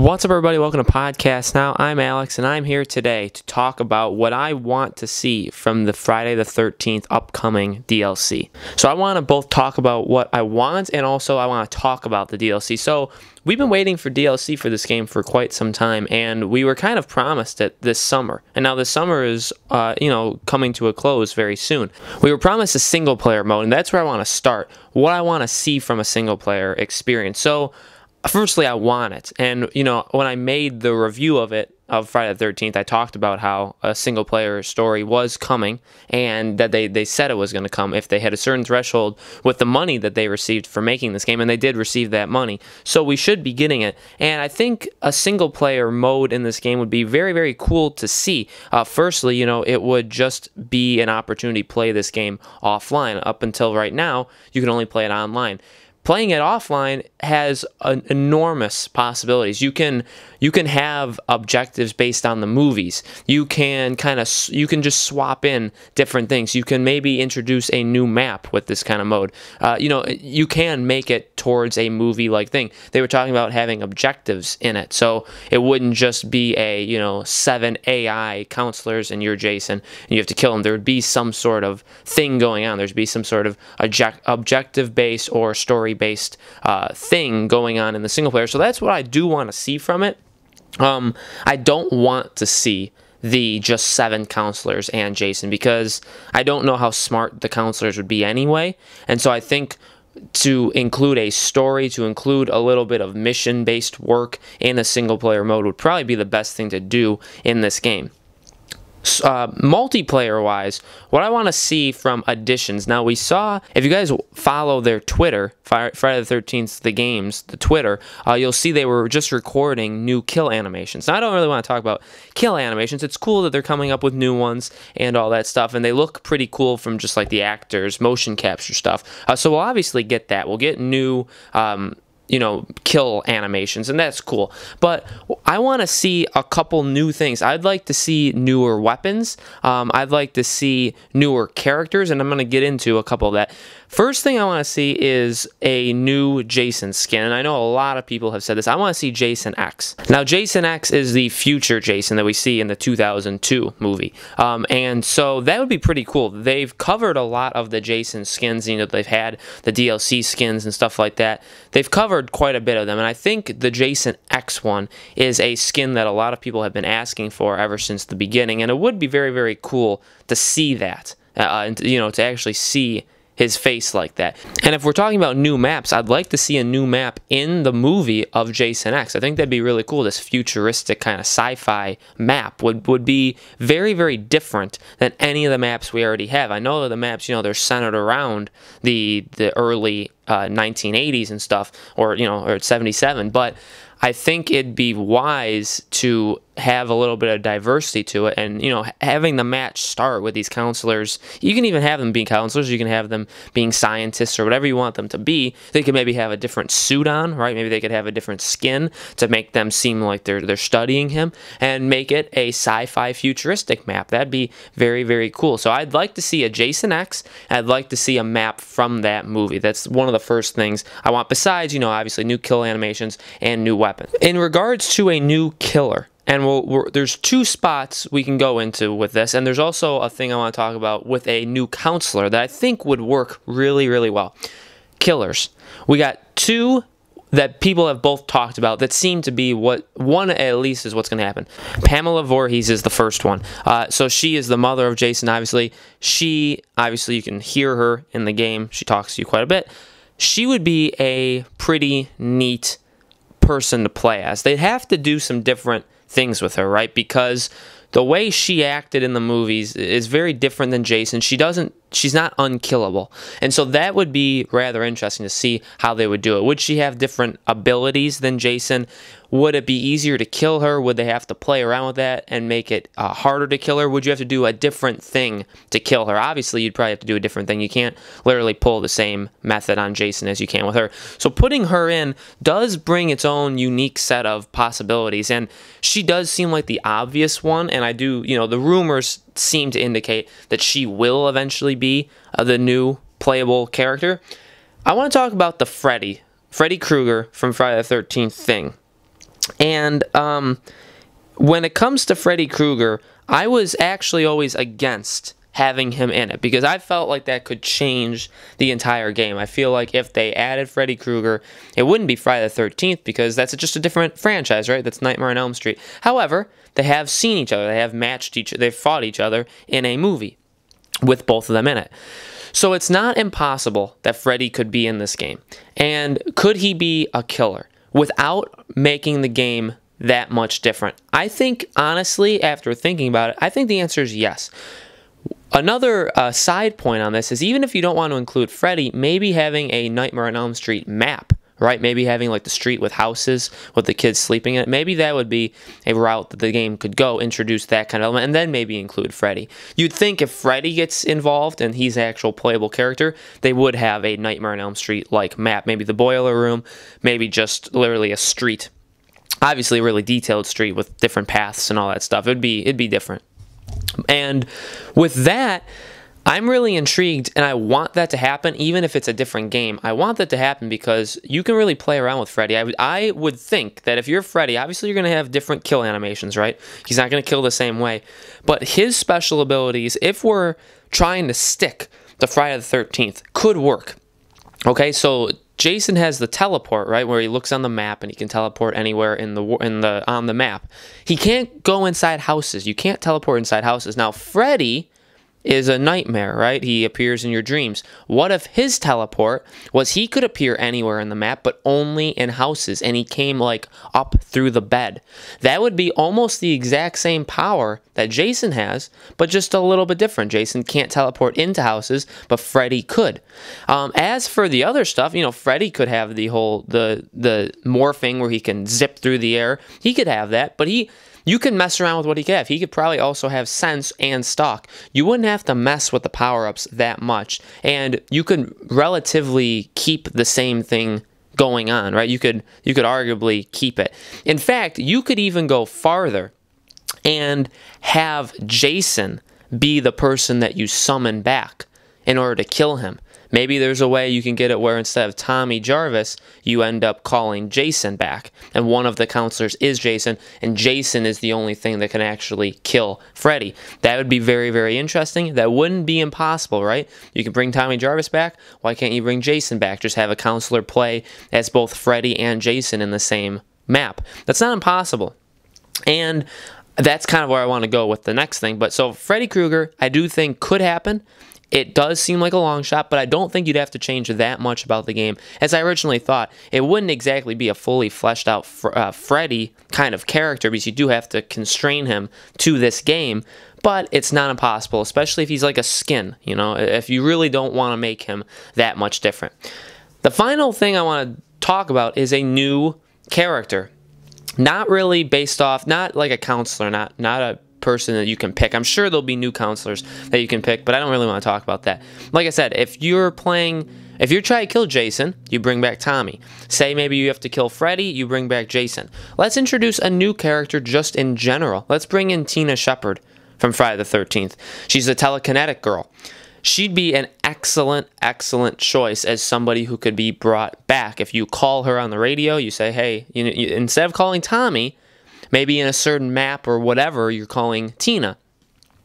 What's up, everybody? Welcome to Podcast Now. I'm Alex, and I'm here today to talk about what I want to see from the Friday the 13th upcoming DLC. So I want to both talk about what I want, and also I want to talk about the DLC. So we've been waiting for DLC for this game for quite some time, and we were kind of promised it this summer. And now this summer is, coming to a close very soon. We were promised a single-player mode, and that's where I want to start. What I want to see from a single-player experience. So firstly, I want it. And, when I made the review of it, of Friday the 13th, I talked about how a single-player story was coming and that they said it was going to come if they had a certain threshold with the money that they received for making this game, and they did receive that money. So we should be getting it. And I think a single-player mode in this game would be very, very cool to see. Firstly, it would just be an opportunity to play this game offline. Up until right now, you can only play it online. Playing it offline has enormous possibilities. You can have objectives based on the movies. You can just swap in different things. You can maybe introduce a new map with this kind of mode. You can make it towards a movie-like thing. They were talking about having objectives in it, so it wouldn't just be a 7 AI counselors and you're Jason and you have to kill them. There would be some sort of thing going on. There'd be some sort of objective-based or story-based thing going on in the single player. So that's what I do want to see from it. I don't want to see the just 7 counselors and Jason, because I don't know how smart the counselors would be anyway. And so I think to include a story, to include a little bit of mission-based work in a single-player mode would probably be the best thing to do in this game. Multiplayer-wise, what I want to see from additions. Now, we saw, if you guys follow their Twitter, Friday the 13th, the games, the Twitter, you'll see they were just recording new kill animations. Now, I don't really want to talk about kill animations. It's cool that they're coming up with new ones and all that stuff, and they look pretty cool from just like the actors' motion capture stuff. So we'll obviously get that. We'll get new kill animations, and that's cool. But I want to see a couple new things. I'd like to see newer weapons. I'd like to see newer characters, and I'm going to get into a couple of that. First thing I want to see is a new Jason skin, and I know a lot of people have said this. I want to see Jason X. Now, Jason X is the future Jason that we see in the 2002 movie, and so that would be pretty cool. They've covered a lot of the Jason skins. They've had the DLC skins and stuff like that. They've covered quite a bit of them, and I think the Jason X one is a skin that a lot of people have been asking for ever since the beginning, and it would be very, very cool to see that, and to actually see his face like that. And if we're talking about new maps, I'd like to see a new map in the movie of Jason X. I think that'd be really cool. This futuristic kind of sci-fi map would be very, very different than any of the maps we already have. I know that the maps, they're centered around the early 1980s and stuff, or 77, but I think it'd be wise to have a little bit of diversity to it, and having the match start with these counselors. You can even have them being counselors, you can have them being scientists or whatever you want them to be. They could maybe have a different suit on, right? Maybe they could have a different skin to make them seem like they're studying him, and make it a sci-fi futuristic map. That'd be very, very cool. So I'd like to see a Jason X, and I'd like to see a map from that movie. That's one of the first things I want, besides obviously new kill animations and new weapons. In regards to a new killer, and there's 2 spots we can go into with this, and there's also a thing I want to talk about with a new counselor that I think would work really, really well. Killers. We got 2 that people have both talked about that seem to be one at least is what's going to happen. Pamela Voorhees is the first one. So she is the mother of Jason, obviously. Obviously, you can hear her in the game. She talks to you quite a bit. She would be a pretty neat person to play as. They'd have to do some different things with her, right? Because the way she acted in the movies is very different than Jason. She's not unkillable. And so that would be rather interesting to see how they would do it. Would she have different abilities than Jason? Would it be easier to kill her? Would they have to play around with that and make it harder to kill her? Would you have to do a different thing to kill her? Obviously, you'd probably have to do a different thing. You can't literally pull the same method on Jason as you can with her. So putting her in does bring its own unique set of possibilities. And she does seem like the obvious one. And I do, the rumors seem to indicate that she will eventually be the new playable character. I want to talk about the Freddy Krueger from Friday the 13th thing. And when it comes to Freddy Krueger, I was actually always against having him in it because I felt like that could change the entire game. I feel like if they added Freddy Krueger, it wouldn't be Friday the 13th because that's just a different franchise, right? That's Nightmare on Elm Street. However, they have seen each other. They have matched each other. They've fought each other in a movie with both of them in it. So it's not impossible that Freddy could be in this game. And could he be a killer without making the game that much different? I think, honestly, after thinking about it, I think the answer is yes. Another side point on this is even if you don't want to include Freddy, maybe having a Nightmare on Elm Street map, right? Maybe having like the street with houses with the kids sleeping in it. Maybe that would be a route that the game could go, introduce that kind of element, and then maybe include Freddy. You'd think if Freddy gets involved and he's an actual playable character, they would have a Nightmare on Elm Street-like map. Maybe the boiler room, maybe just literally a street. Obviously a really detailed street with different paths and all that stuff. It'd be different. And with that, I'm really intrigued, and I want that to happen, even if it's a different game. I want that to happen because you can really play around with Freddy. I would think that if you're Freddy, obviously you're going to have different kill animations, right? He's not going to kill the same way. But his special abilities, if we're trying to stick to Friday the 13th, could work. Okay, so Jason has the teleport, right, where he looks on the map and he can teleport anywhere on the map. He can't go inside houses. You can't teleport inside houses. Now, Freddy is a nightmare, right? He appears in your dreams. What if his teleport was he could appear anywhere in the map, but only in houses, and he came like up through the bed? That would be almost the exact same power that Jason has, but just a little bit different. Jason can't teleport into houses, but Freddy could. As for the other stuff, you know, Freddy could have the whole the morphing where he can zip through the air. He could have that, but you can mess around with what he could have. He could probably also have sense and stalk. You wouldn't have to mess with the power-ups that much, and you could relatively keep the same thing going on, right? You could arguably keep it. In fact, you could even go farther and have Jason be the person that you summon back in order to kill him. Maybe there's a way you can get it where instead of Tommy Jarvis, you end up calling Jason back. And one of the counselors is Jason, and Jason is the only thing that can actually kill Freddy. That would be very, very interesting. That wouldn't be impossible, right? You can bring Tommy Jarvis back. Why can't you bring Jason back? Just have a counselor play as both Freddy and Jason in the same map. That's not impossible. And that's kind of where I want to go with the next thing. But so Freddy Krueger, I do think could happen. It does seem like a long shot, but I don't think you'd have to change that much about the game. As I originally thought, it wouldn't exactly be a fully fleshed out Freddy kind of character because you do have to constrain him to this game, but it's not impossible, especially if he's like a skin, you know, if you really don't want to make him that much different. The final thing I want to talk about is a new character. Not really based off, not like a counselor, not a person that you can pick. I'm sure there'll be new counselors that you can pick, but I don't really want to talk about that. Like I said, if you're trying to kill Jason, you bring back Tommy. Say maybe you have to kill Freddy, you bring back Jason. Let's introduce a new character just in general. Let's bring in Tina Shepard from Friday the 13th. She's a telekinetic girl. She'd be an excellent, excellent choice as somebody who could be brought back. If you call her on the radio, you say, hey, instead of calling Tommy, maybe in a certain map or whatever, you're calling Tina.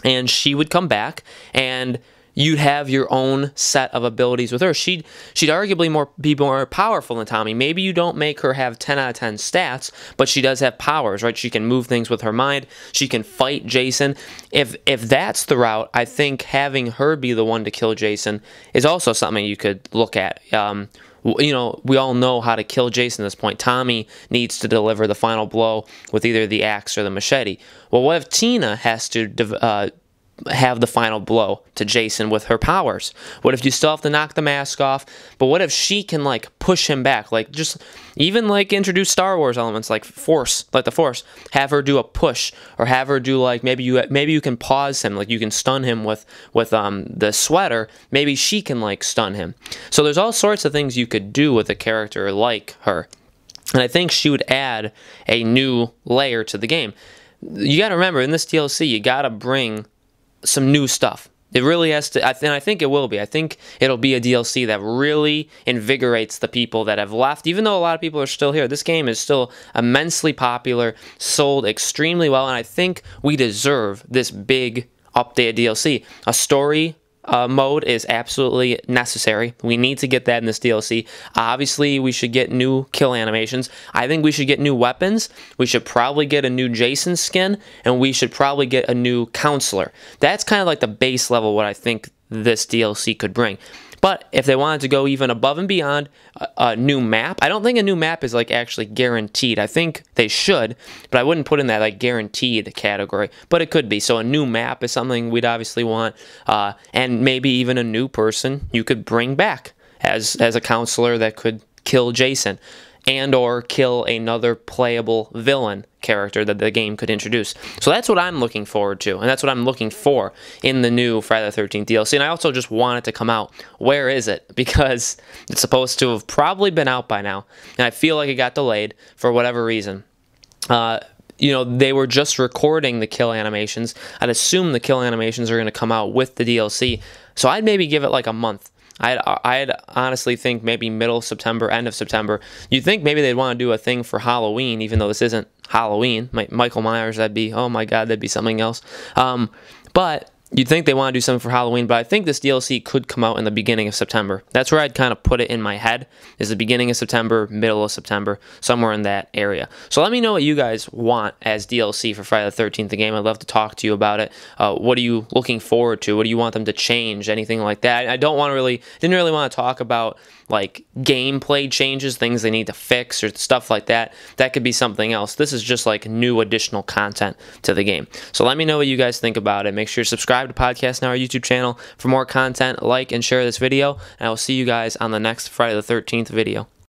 And she would come back, and you'd have your own set of abilities with her. She'd arguably be more powerful than Tommy. Maybe you don't make her have 10 out of 10 stats, but she does have powers, right? She can move things with her mind. She can fight Jason. If that's the route, I think having her be the one to kill Jason is also something you could look at. You know, we all know how to kill Jason at this point. Tommy needs to deliver the final blow with either the axe or the machete. Well, what if Tina has to have the final blow to Jason with her powers? What if you still have to knock the mask off, but what if she can like push him back, like just even like introduce Star Wars elements like force, like the Force, have her do a push, or have her do like maybe you can pause him, like you can stun him with the sweater. Maybe she can like stun him. So there's all sorts of things you could do with a character like her, and I think she would add a new layer to the game. You got to remember, in this DLC, you got to bring some new stuff. It really has to, and I think it will be. I think it'll be a DLC that really invigorates the people that have left. Even though a lot of people are still here, this game is still immensely popular, sold extremely well, and I think we deserve this big updated DLC. A story mode is absolutely necessary. We need to get that in this DLC. Obviously, we should get new kill animations. I think we should get new weapons. We should probably get a new Jason skin, and we should probably get a new counselor. That's kind of like the base level what I think this DLC could bring. But if they wanted to go even above and beyond, a new map, I don't think a new map is like actually guaranteed. I think they should, but I wouldn't put in that like guaranteed category, but it could be. So a new map is something we'd obviously want, and maybe even a new person you could bring back as a counselor that could kill Jason and or kill another playable villain character that the game could introduce. So that's what I'm looking forward to, and that's what I'm looking for in the new Friday the 13th DLC. And I also just want it to come out. Where is it? Because it's supposed to have probably been out by now, and I feel like it got delayed for whatever reason. You know, they were just recording the kill animations. I'd assume the kill animations are going to come out with the DLC, so I'd maybe give it like a month. I'd honestly think maybe middle of September, end of September. You'd think maybe they'd want to do a thing for Halloween, even though this isn't Halloween. Michael Myers, that'd be, oh my God, that'd be something else. But you'd think they want to do something for Halloween, but I think this DLC could come out in the beginning of September. That's where I'd kind of put it in my head, is the beginning of September, middle of September, somewhere in that area. So let me know what you guys want as DLC for Friday the 13th, the game. I'd love to talk to you about it. What are you looking forward to? What do you want them to change? Anything like that? I didn't really want to talk about like gameplay changes, things they need to fix or stuff like that. That could be something else. This is just like new additional content to the game. So let me know what you guys think about it. Make sure you subscribe to Podcast Now, our YouTube channel, for more content. Like and share this video, and I will see you guys on the next Friday the 13th video.